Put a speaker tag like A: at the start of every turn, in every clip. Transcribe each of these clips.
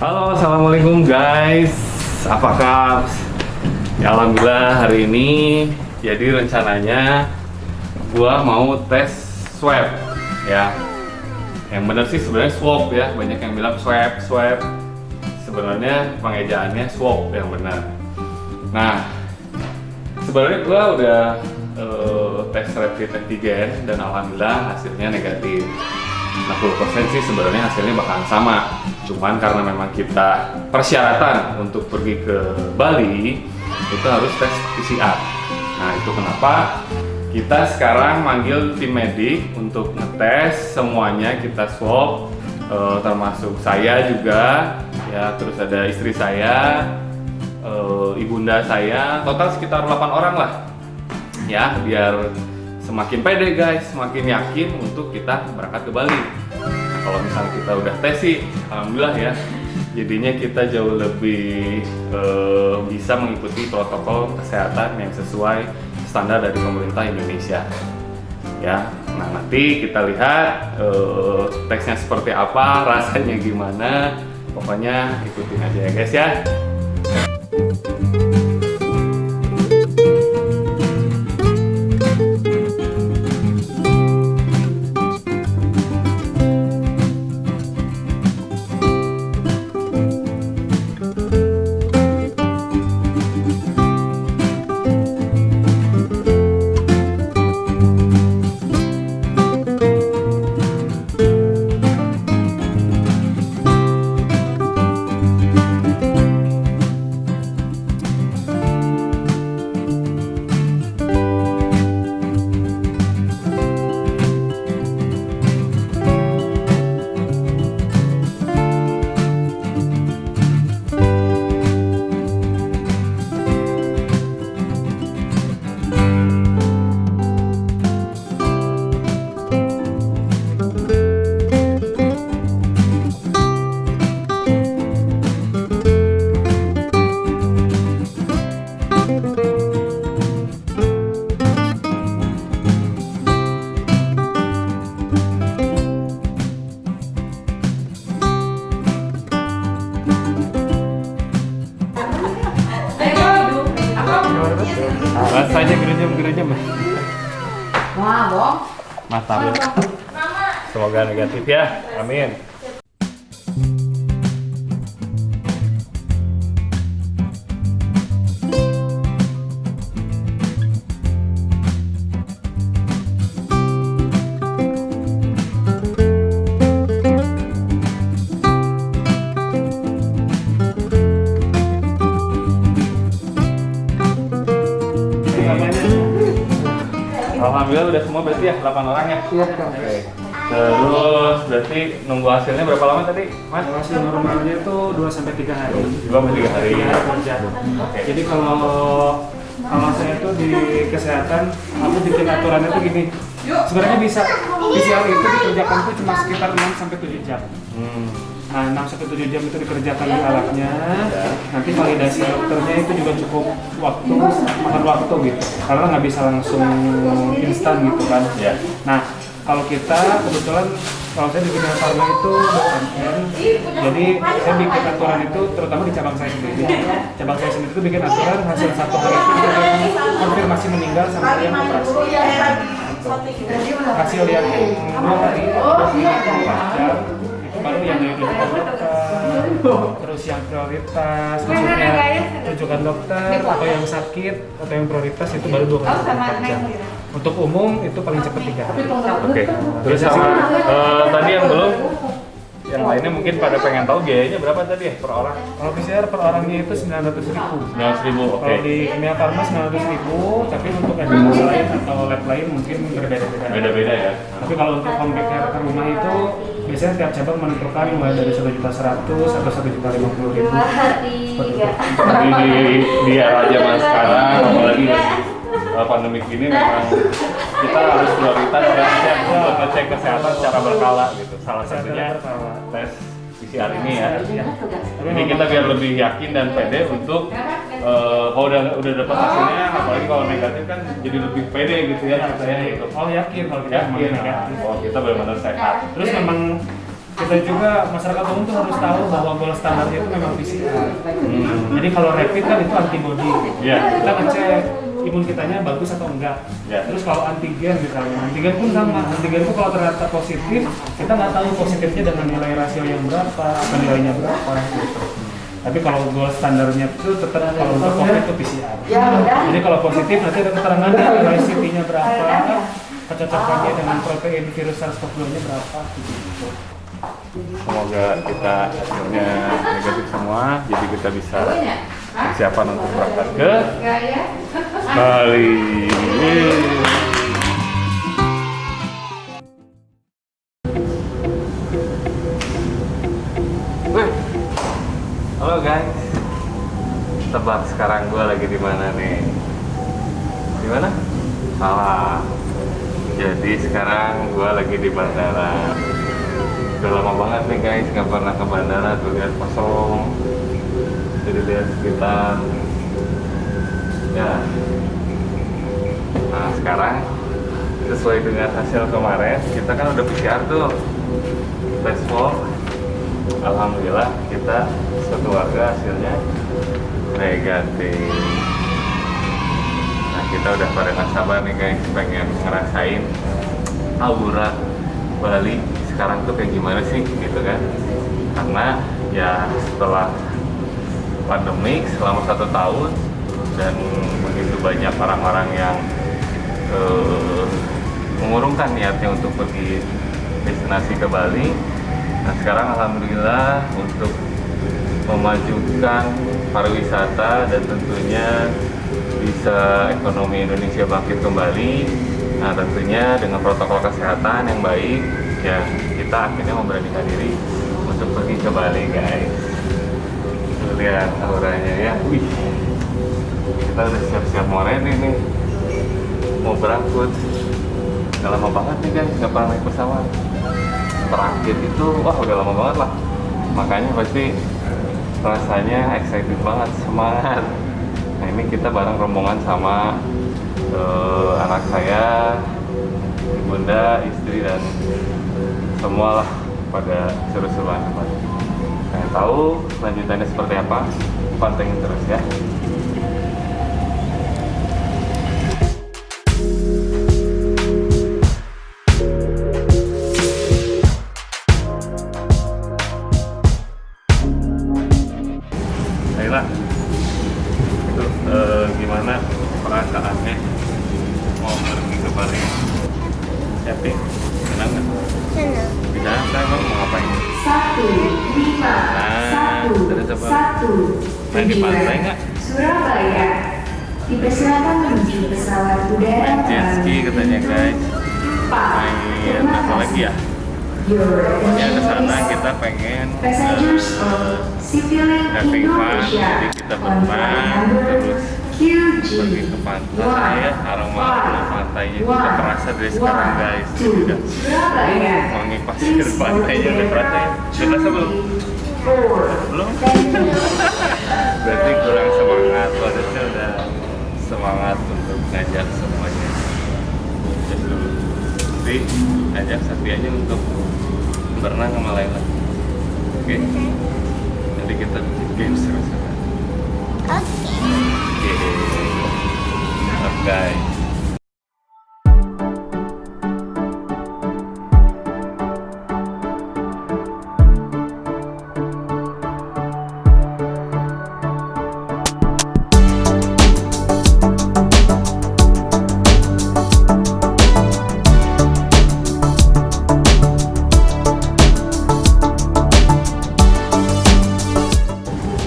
A: Halo, assalamualaikum guys. Apa kabar? Ya, alhamdulillah hari ini. Jadi rencananya gua mau tes swab, ya. Yang benar sih sebenarnya swab ya. Banyak yang bilang swab. Sebenarnya pengejaannya swab yang benar. Nah, sebenarnya gua udah tes rapid antigen dan alhamdulillah hasilnya negatif. 60% sih sebenarnya hasilnya bakalan sama. Cuman karena memang kita persyaratan untuk pergi ke Bali itu harus tes PCR. Nah, itu kenapa kita sekarang manggil tim medik untuk ngetes semuanya, kita swab, termasuk saya juga, ya, terus ada istri saya, ibunda saya, total sekitar 8 orang lah, ya, biar semakin pede guys, semakin yakin untuk kita berangkat ke Bali. Nah, kalau misalnya kita udah tes sih, alhamdulillah ya, jadinya kita jauh lebih bisa mengikuti protokol kesehatan yang sesuai standar dari pemerintah Indonesia. Ya, nah nanti kita lihat tesnya seperti apa, rasanya gimana, pokoknya ikutin aja ya guys ya. Rasanya gerejam.
B: Wah, Bong.
A: Mantap. Semoga negatif ya. Amin. Alhamdulillah udah semua berarti ya 8 orang ya?
C: Iya, Kang.
A: Oke. Terus berarti nunggu hasilnya berapa lama tadi, Mas?
C: Hasil normalnya itu 2-3 hari.
A: 2-3 hari.
C: 3 hari kerja.
A: Oke.
C: Jadi kalau saya itu di kesehatan, aku bikin aturannya itu gini. Sebenarnya bisa PCR itu dikerjakan itu cuma sekitar 6-7 jam. Nah, 6-7 jam itu dikerjakan di alatnya. Nanti validasi dokternya itu juga cukup makan waktu gitu. Karena nggak bisa langsung instan gitu kan.
A: Ya.
C: Nah, kalau kita kebetulan kalau saya di Kimia Farma itu BUMN, jadi saya bikin aturan itu terutama di cabang saya sendiri. Cabang saya sendiri itu bikin aturan hasil 1 hari itu konfirmasi meninggal sama yang operasi. Hasil yang 2 hari, 24 jam, itu baru yang dari dokter, terus yang prioritas, maksudnya rujukan dokter, atau yang sakit, atau yang prioritas itu baru 24 jam. Untuk umum itu paling cepat 3 hari.
A: Oke. Terus sama tadi yang belum, yang lainnya mungkin pada pengen tahu biayanya berapa tadi ya per orang?
C: Kalau PCR per orangnya itu 900.000.
A: 900.000, oke.
C: Kalau di Kimia Farma 900.000, tapi untuk edukasi lain atau lab lain mungkin berbeda-beda.
A: Beda-beda ya.
C: Tapi kalau untuk home care ke rumah itu biasanya tiap cabang menentukan mulai dari 1.100.000 atau 1.050.000.
A: Tapi di era zaman sekarang, apalagi pandemi ini memang kita harus prioritas ya untuk ngecek kesehatan secara berkala gitu. Salah satunya tes PCR ini ya. Jadi kita biar lebih yakin dan pede untuk kalau udah dapat hasilnya, apalagi kalau negatif kan jadi lebih pede gitu ya kita ya gitu.
C: Oh yakin kalau kita
A: Yakin,
C: negatif.
A: oh kita benar-benar sehat.
C: Terus memang kita juga masyarakat umum tuh harus tahu bahwa gold standarnya itu memang PCR. Jadi kalau rapid kan itu antibody. Kita ngecek imun kitanya bagus atau enggak. Terus kalau antigen misalnya, antigen pun sama. Antigen pun kalau ternyata positif, kita nggak tahu positifnya dengan nilai rasio yang berapa, atau nilainya berapa gitu. Tapi kalau gold standarnya itu tetap kalau untuk COVID itu PCR. Jadi kalau positif nanti ada keterangannya nilai CT-nya berapa, kecocokannya dengan protein virus SARS-CoV-2-nya berapa gitu.
A: Semoga kita hasilnya negatif semua, jadi kita bisa persiapan untuk berangkat ke Bali. Halo guys, tebak sekarang gue lagi di mana nih? Di mana? Salah. Jadi sekarang gue lagi di bandara. Udah lama banget nih guys, nggak pernah ke bandara, tuh lihat kosong. Jadi lihat sekitar. Ya. Nah sekarang sesuai dengan hasil kemarin, kita kan udah PCR tuh, tes swab. Alhamdulillah kita sekeluarga hasilnya negatif. Nah kita udah pada nggak sabar nih guys, pengen ngerasain aura Bali sekarang tuh kayak gimana sih gitu kan. Karena ya setelah pandemi selama 1 tahun dan begitu banyak orang-orang yang mengurungkan niatnya untuk pergi destinasi ke Bali. Nah sekarang alhamdulillah untuk memajukan pariwisata dan tentunya bisa ekonomi Indonesia bangkit kembali. Nah tentunya dengan protokol kesehatan yang baik, ya kita akhirnya memberanikan diri untuk pergi ke Bali guys. Lihat auranya ya, wih, kita udah siap-siap mau ready nih, mau berangkat. Udah lama banget nih guys, nggak pernah naik pesawat. Terakhir itu, wah udah lama banget lah. Makanya pasti rasanya excited banget, semangat. Nah ini kita bareng rombongan sama anak saya, bunda, istri, dan semua lah pada seru-seruan. Nah, tahu lanjutannya seperti apa? Pantengin terus ya. Ayolah, itu gimana perasaannya mau pergi ke Bali? Happy? Senang nggak?
B: Senang.
A: Bisa, saya mau ngapain?
B: 151
A: Main di pantai nggak?
B: Surabaya. Dipersilakan menuju pesawat udara.
A: Main jet ski katanya guys. Main apa lagi ya? Pokoknya ke sana kita pengen having fun, jadi kita berenang terus pergi ke pantai ya, aroma pantainya juga terasa dari sekarang guys. Udah wangi pasir pantainya udah terasa ya. Udah terasa belum? Belum? Berarti kurang semangat, harusnya udah semangat untuk ngajak semuanya. Just dulu. Tapi ajak Satrianya untuk berenang sama Laila. Oke? Nanti kita bikin games seru-seruan. Oke.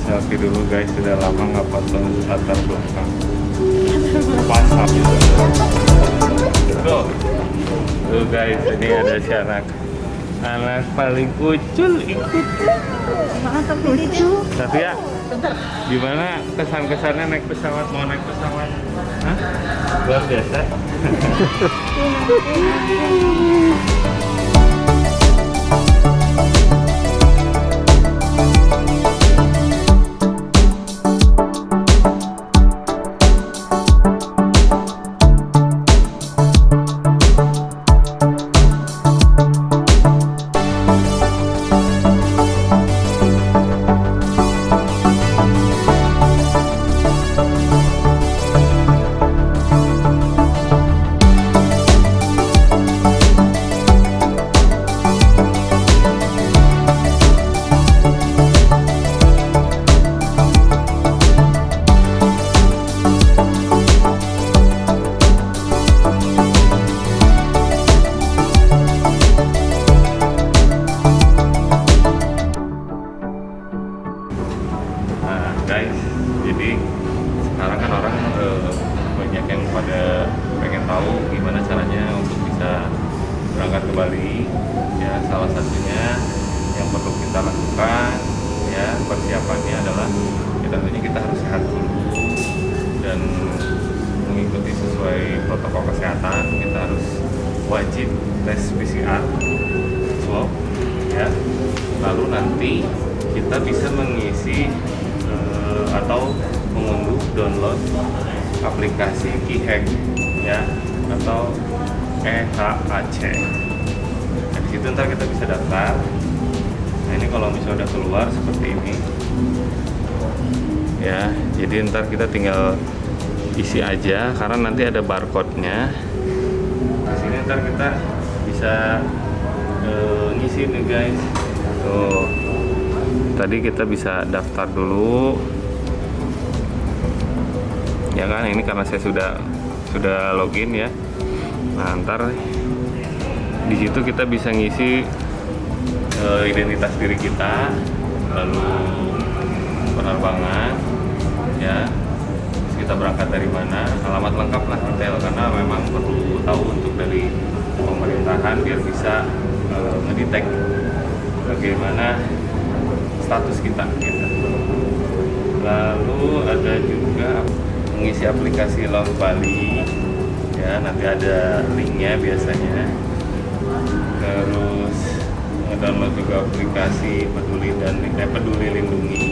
A: Selfie dulu guys, sudah lama nggak foto latar belakang. WhatsApp tuh guys, ini ada si anak paling kucul ikut.
B: Mantap lucu.
A: Satria, gimana kesan-kesannya naik pesawat? Mau naik pesawat? Hah? Luar biasa. berangkat ke Bali. Ya, salah satunya yang perlu kita lakukan ya persiapannya adalah ya tentunya kita harus sehat dulu dan mengikuti sesuai protokol kesehatan. Kita harus wajib tes PCR swab ya. Lalu nanti kita bisa mengisi atau mengunduh download aplikasi KiHack ya atau EHAC. Nah, di situ ntar kita bisa daftar. Nah, ini kalau misalnya udah keluar seperti ini ya, jadi ntar kita tinggal isi aja karena nanti ada barcode-nya. Di sini ntar kita bisa ngisi nih guys. Tuh, tadi kita bisa daftar dulu ya kan, ini karena saya sudah login ya. Nah, ntar di situ kita bisa ngisi identitas diri kita, lalu penerbangan ya, terus kita berangkat dari mana, alamat lengkap lah detail, karena memang perlu tahu untuk dari pemerintahan biar bisa ngedetek bagaimana status kita gitu. Lalu ada juga mengisi aplikasi Love Bali ya, nanti ada linknya biasanya. Terus download juga aplikasi Peduli Lindungi,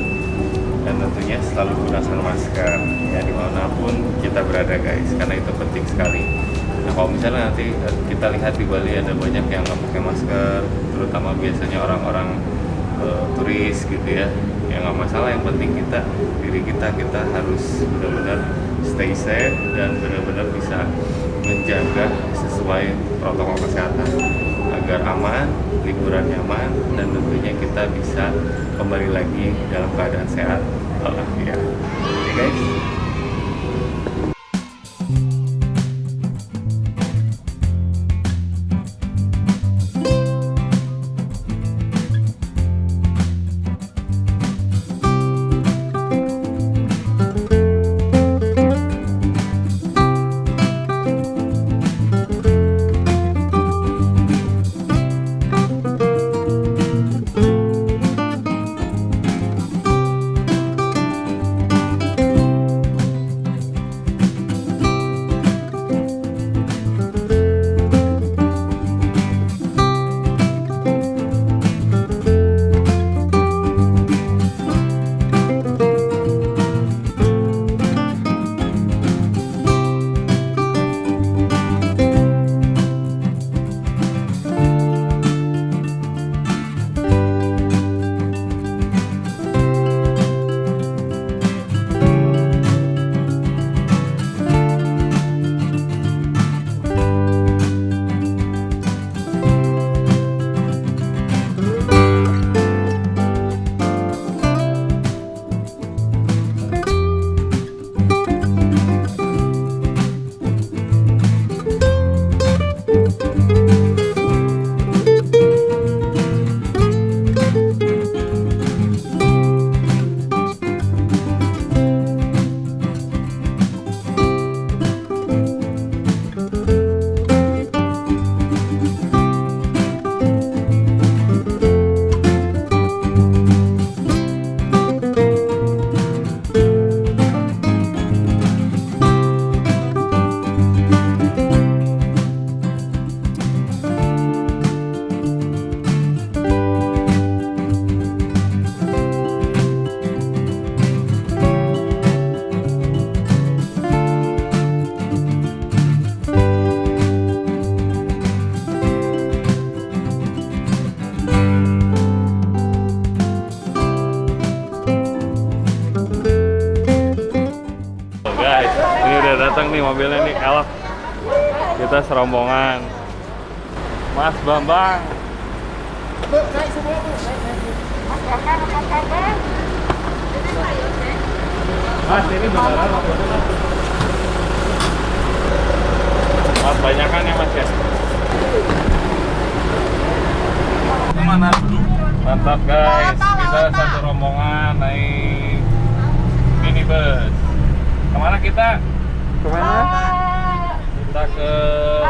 A: dan tentunya selalu gunakan masker ya dimanapun kita berada guys, karena itu penting sekali. Nah, kalau misalnya nanti kita lihat di Bali ada banyak yang nggak pakai masker, terutama biasanya orang-orang turis gitu ya, ya nggak masalah, yang penting diri kita harus benar-benar stay safe dan benar-benar bisa menjaga sesuai protokol kesehatan agar aman, liburan nyaman, dan tentunya kita bisa kembali lagi dalam keadaan sehat walafiat. Oke guys. Datang nih mobilnya nih, elok. Kita serombongan. Mas Bambang. Bu, naik semua bu. Mas Bambang, Mas Bambang. Mas, ini beneran apa? Mas, banyakan ya Mas ya. Kemana dulu? Mantap guys, kita satu rombongan naik minibus. Kemana kita? Kemana? Kita ke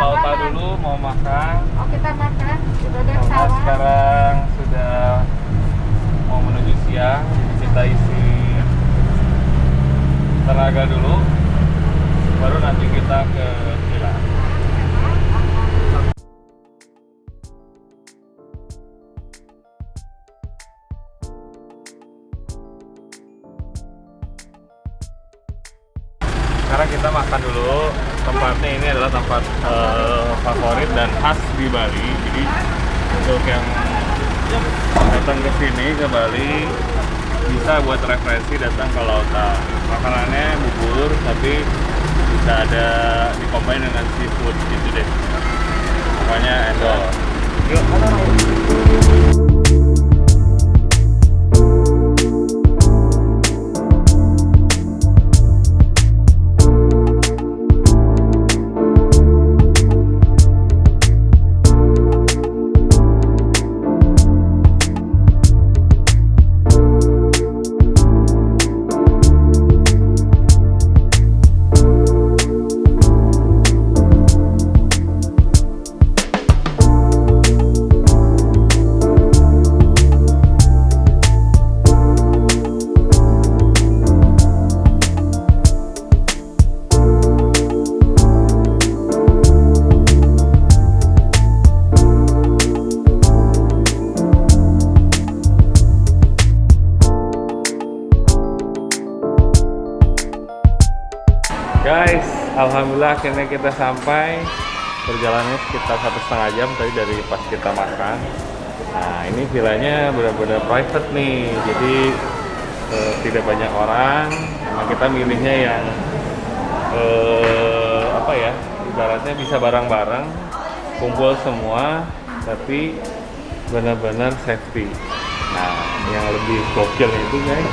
A: Lauta dulu, mau makan.
D: kita makan. Sudah ada
A: Karena
D: sawah.
A: sekarang sudah mau menuju siang, jadi kita isi tenaga dulu, baru nanti kita ke villa. Sekarang kita makan dulu. Tempatnya ini adalah tempat favorit dan khas di Bali. Jadi untuk yang datang ke sini ke Bali bisa buat referensi datang ke lautan. Makanannya bubur tapi bisa ada dicombine dengan seafood gitu deh. Pokoknya endol. Yuk. Guys, alhamdulillah akhirnya kita sampai. Perjalanannya sekitar 1,5 jam tadi dari pas kita makan. Nah, ini villanya benar-benar private nih, jadi tidak banyak orang. Nah, kita milihnya yang apa ya, ibaratnya bisa bareng-bareng, kumpul semua, tapi benar-benar safety. Nah, yang lebih gokil itu guys,